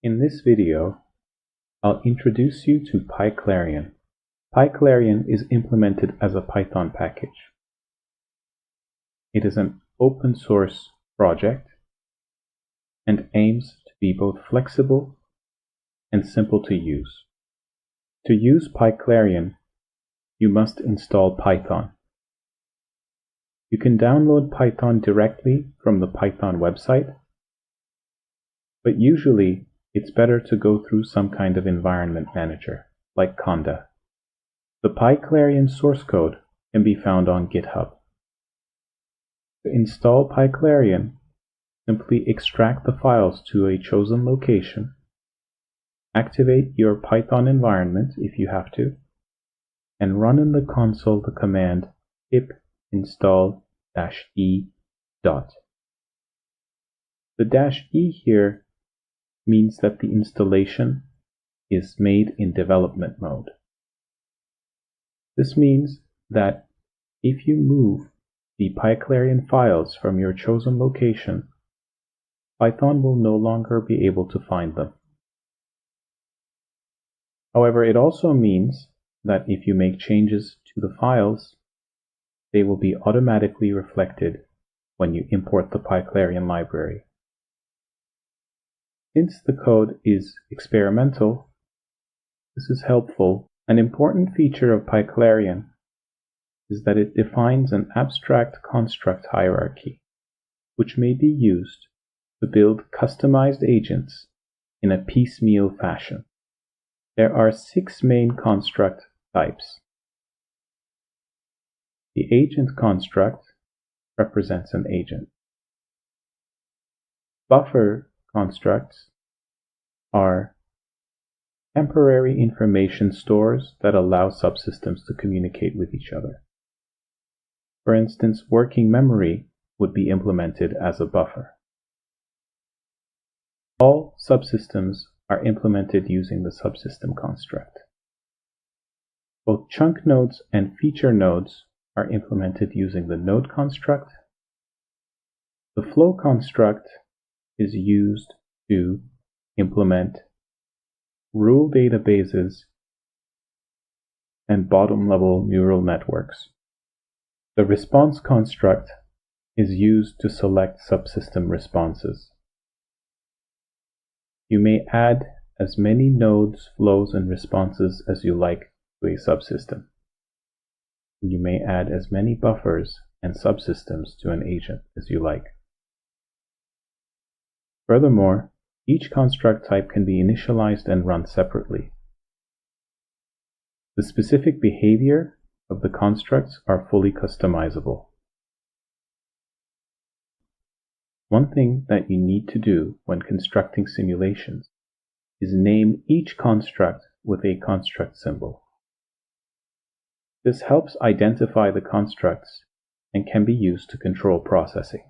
In this video, I'll introduce you to pyClarion. pyClarion is implemented as a Python package. It is an open source project and aims to be both flexible and simple to use. To use pyClarion, you must install Python. You can download Python directly from the Python website, but usually it's better to go through some kind of environment manager, like Conda. The pyClarion source code can be found on GitHub. To install pyClarion, simply extract the files to a chosen location, activate your Python environment if you have to, and run in the console the command pip install -e dot. The -e here means that the installation is made in development mode. This means that if you move the pyClarion files from your chosen location, Python will no longer be able to find them. However, it also means that if you make changes to the files, they will be automatically reflected when you import the pyClarion library. Since the code is experimental, this is helpful. An important feature of pyClarion is that it defines an abstract construct hierarchy, which may be used to build customized agents in a piecemeal fashion. There are 6 main construct types. The agent construct represents an agent. Buffer constructs are temporary information stores that allow subsystems to communicate with each other. For instance, working memory would be implemented as a buffer. All subsystems are implemented using the subsystem construct. Both chunk nodes and feature nodes are implemented using the node construct. The flow construct is used to implement rule databases and bottom-level neural networks. The response construct is used to select subsystem responses. You may add as many nodes, flows, and responses as you like to a subsystem. You may add as many buffers and subsystems to an agent as you like. Furthermore, each construct type can be initialized and run separately. The specific behavior of the constructs are fully customizable. One thing that you need to do when constructing simulations is name each construct with a construct symbol. This helps identify the constructs and can be used to control processing.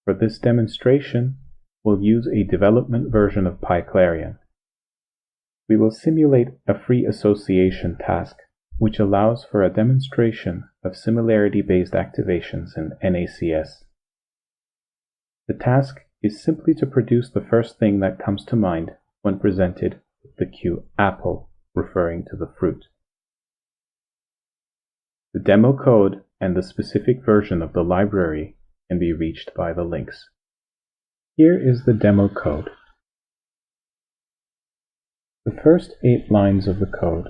For this demonstration, we'll use a development version of pyClarion. We will simulate a free association task, which allows for a demonstration of similarity-based activations in NACS. The task is simply to produce the first thing that comes to mind when presented with the cue apple, referring to the fruit. The demo code and the specific version of the library can be reached by the links. Here is the demo code. The first 8 lines of the code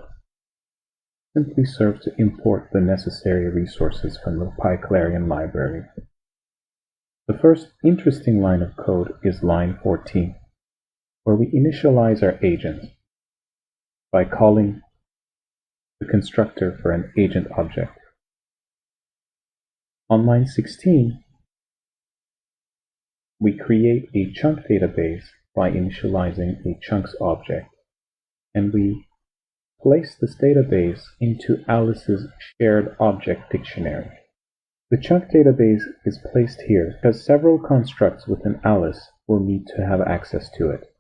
simply serve to import the necessary resources from the pyClarion library. The first interesting line of code is line 14, where we initialize our agent by calling the constructor for an agent object. On line 16, we create a chunk database by initializing a chunks object, and we place this database into Alice's shared object dictionary. The chunk database is placed here because several constructs within Alice will need to have access to it.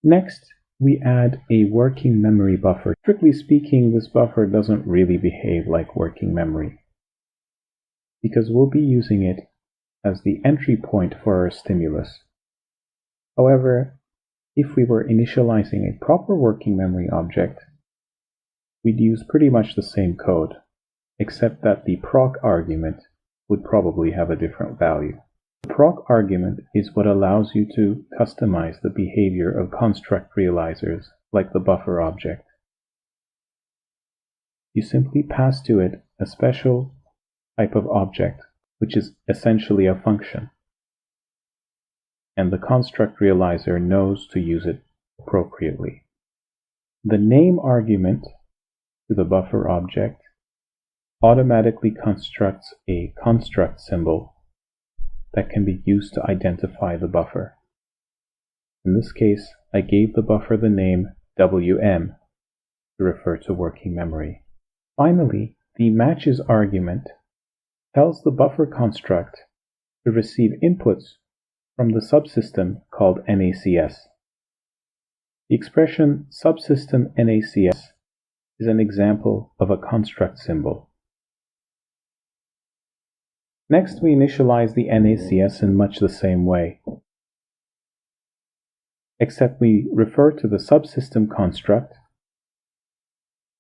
Next, we add a working memory buffer. Strictly speaking, this buffer doesn't really behave like working memory, because we'll be using it as the entry point for our stimulus. However, If we were initializing a proper working memory object, we'd use pretty much the same code, except that the proc argument would probably have a different value. The proc argument is what allows you to customize the behavior of construct realizers like the buffer object. You simply pass to it a special type of object, which is essentially a function, and the construct realizer knows to use it appropriately. The name argument to the buffer object automatically constructs a construct symbol that can be used to identify the buffer. In this case, I gave the buffer the name WM to refer to working memory. Finally, the matches argument tells the buffer construct to receive inputs from the subsystem called NACS. The expression subsystem NACS is an example of a construct symbol. Next, we initialize the NACS in much the same way, except we refer to the subsystem construct,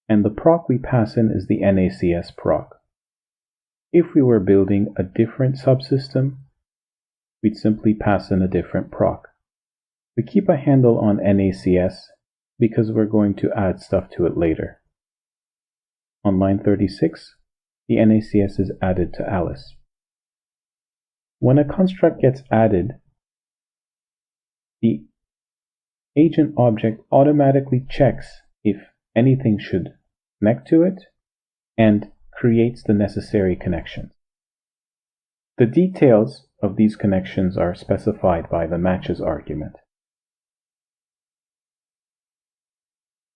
and the proc we pass in is the NACS proc. If we were building a different subsystem, we'd simply pass in a different proc. We keep a handle on NACS because we're going to add stuff to it later. On line 36, the NACS is added to Alice. When a construct gets added, the agent object automatically checks if anything should connect to it and creates the necessary connections. The details of these connections are specified by the matches argument.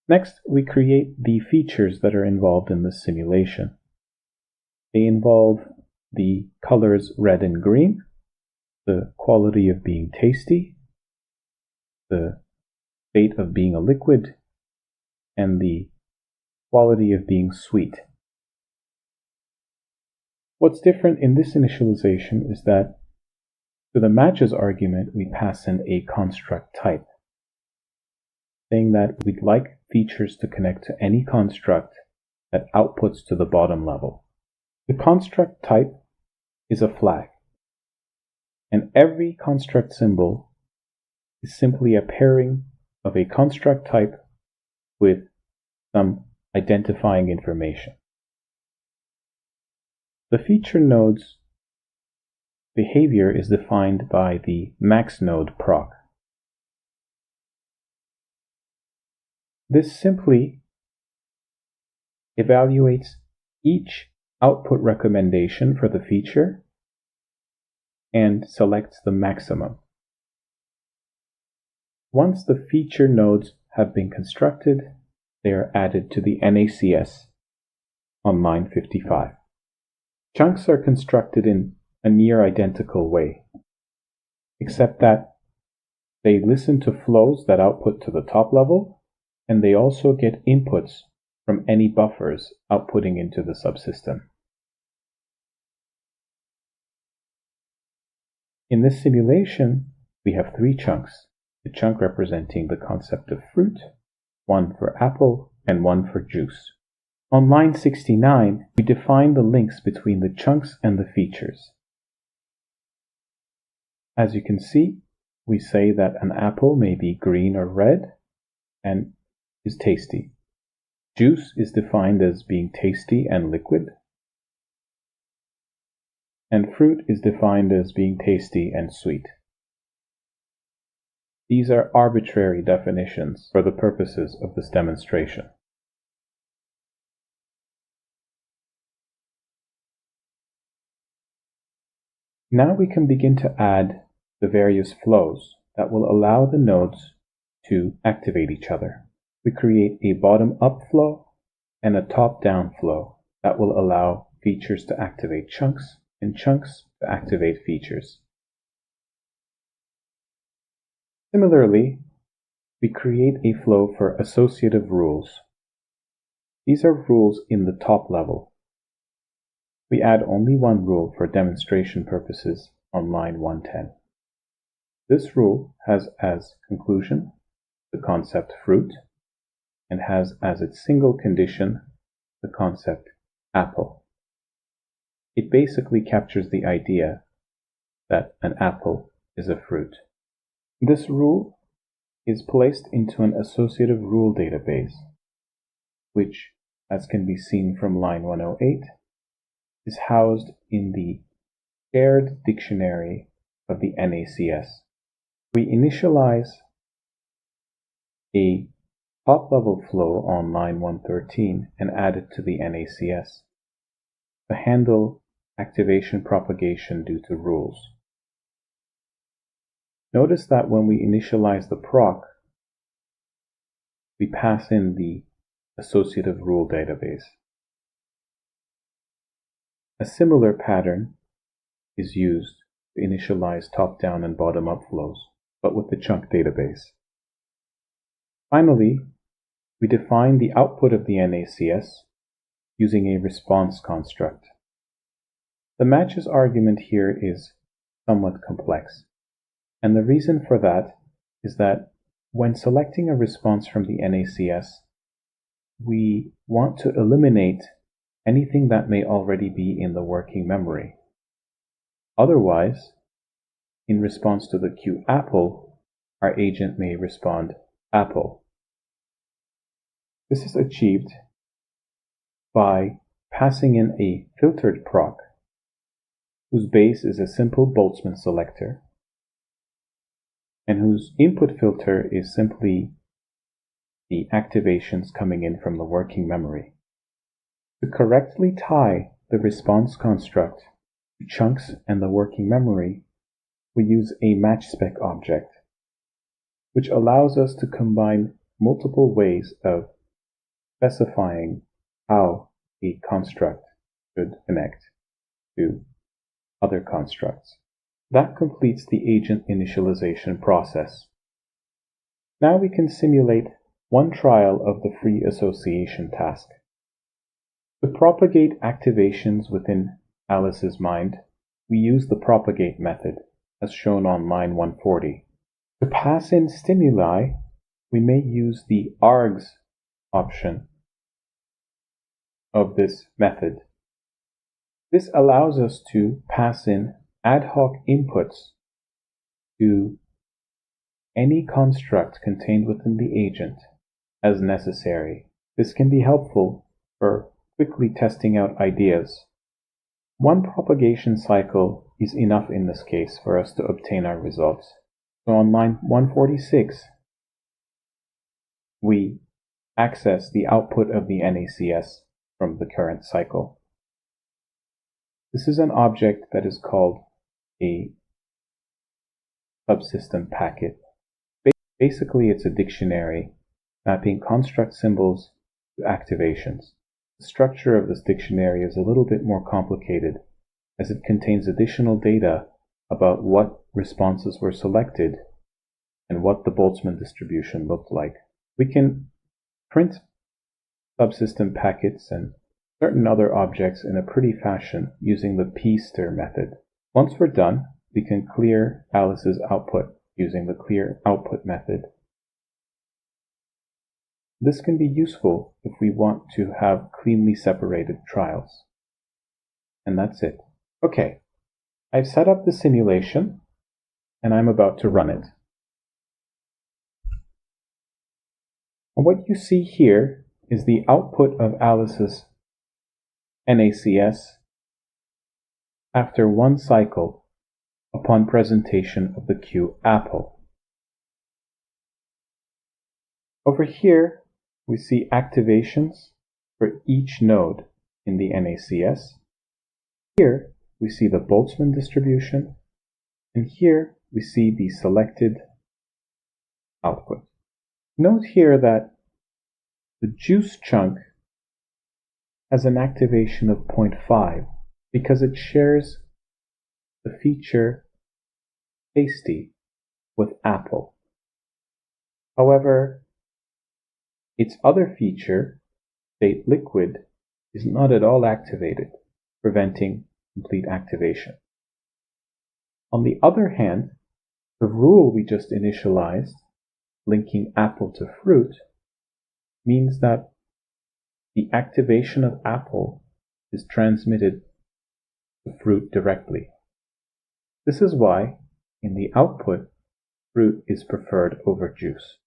Next, we create the features that are involved in this simulation. They involve the colors red and green, the quality of being tasty, the state of being a liquid, and the quality of being sweet. What's different in this initialization is that to the matches argument we pass in a construct type, saying that we'd like features to connect to any construct that outputs to the bottom level. The construct type is a flag, and every construct symbol is simply a pairing of a construct type with some identifying information. The feature node's behavior is defined by the max node proc. This simply evaluates each output recommendation for the feature and selects the maximum. Once the feature nodes have been constructed, they are added to the NACS on line 55. Chunks are constructed in a near identical way, except that they listen to flows that output to the top level, and they also get inputs from any buffers outputting into the subsystem. In this simulation, we have 3 chunks, a chunk representing the concept of fruit, one for apple, and one for juice. On line 69, we define the links between the chunks and the features. As you can see, we say that an apple may be green or red and is tasty. Juice is defined as being tasty and liquid, and fruit is defined as being tasty and sweet. These are arbitrary definitions for the purposes of this demonstration. Now we can begin to add the various flows that will allow the nodes to activate each other. We create a bottom-up flow and a top-down flow that will allow features to activate chunks and chunks to activate features. Similarly, we create a flow for associative rules. These are rules in the top level. We add only one rule for demonstration purposes on line 110. This rule has as conclusion the concept fruit and has as its single condition the concept apple. It basically captures the idea that an apple is a fruit. This rule is placed into an associative rule database, which, as can be seen from line 108, is housed in the shared dictionary of the NACS. We initialize a top-level flow on line 113 and add it to the NACS to handle activation propagation due to rules. Notice that when we initialize the proc, we pass in the associative rule database. A similar pattern is used to initialize top-down and bottom-up flows, but with the chunk database. Finally, we define the output of the NACS using a response construct. The matches argument here is somewhat complex, and the reason for that is that when selecting a response from the NACS, we want to eliminate anything that may already be in the working memory. Otherwise, in response to the cue apple, our agent may respond apple. This is achieved by passing in a filtered proc, whose base is a simple Boltzmann selector, and whose input filter is simply the activations coming in from the working memory. To correctly tie the response construct to chunks and the working memory, we use a matchspec object, which allows us to combine multiple ways of specifying how a construct should connect to other constructs. That completes the agent initialization process. Now we can simulate one trial of the free association task. To propagate activations within Alice's mind, we use the propagate method, as shown on line 140. To pass in stimuli, we may use the args option of this method. This allows us to pass in ad hoc inputs to any construct contained within the agent as necessary. This can be helpful for quickly testing out ideas. One propagation cycle is enough in this case for us to obtain our results. So on line 146, we access the output of the NACS from the current cycle. This is an object that is called a subsystem packet. Basically, it's a dictionary mapping construct symbols to activations. The structure of this dictionary is a little bit more complicated, as it contains additional data about what responses were selected and what the Boltzmann distribution looked like. We can print subsystem packets and certain other objects in a pretty fashion using the pstir method. Once we're done, we can clear Alice's output using the clear output method. This can be useful if we want to have cleanly separated trials. And that's it. Okay, I've set up the simulation and I'm about to run it. And what you see here is the output of Alice's NACS after one cycle upon presentation of the cue apple. Over here, we see activations for each node in the NACS. Here, we see the Boltzmann distribution, and here we see the selected output. Note here that the juice chunk has an activation of 0.5 because it shares the feature tasty with apple. However, its other feature, state liquid, is not at all activated, preventing complete activation. On the other hand, the rule we just initialized linking apple to fruit means that the activation of apple is transmitted to fruit directly. This is why, in the output, fruit is preferred over juice.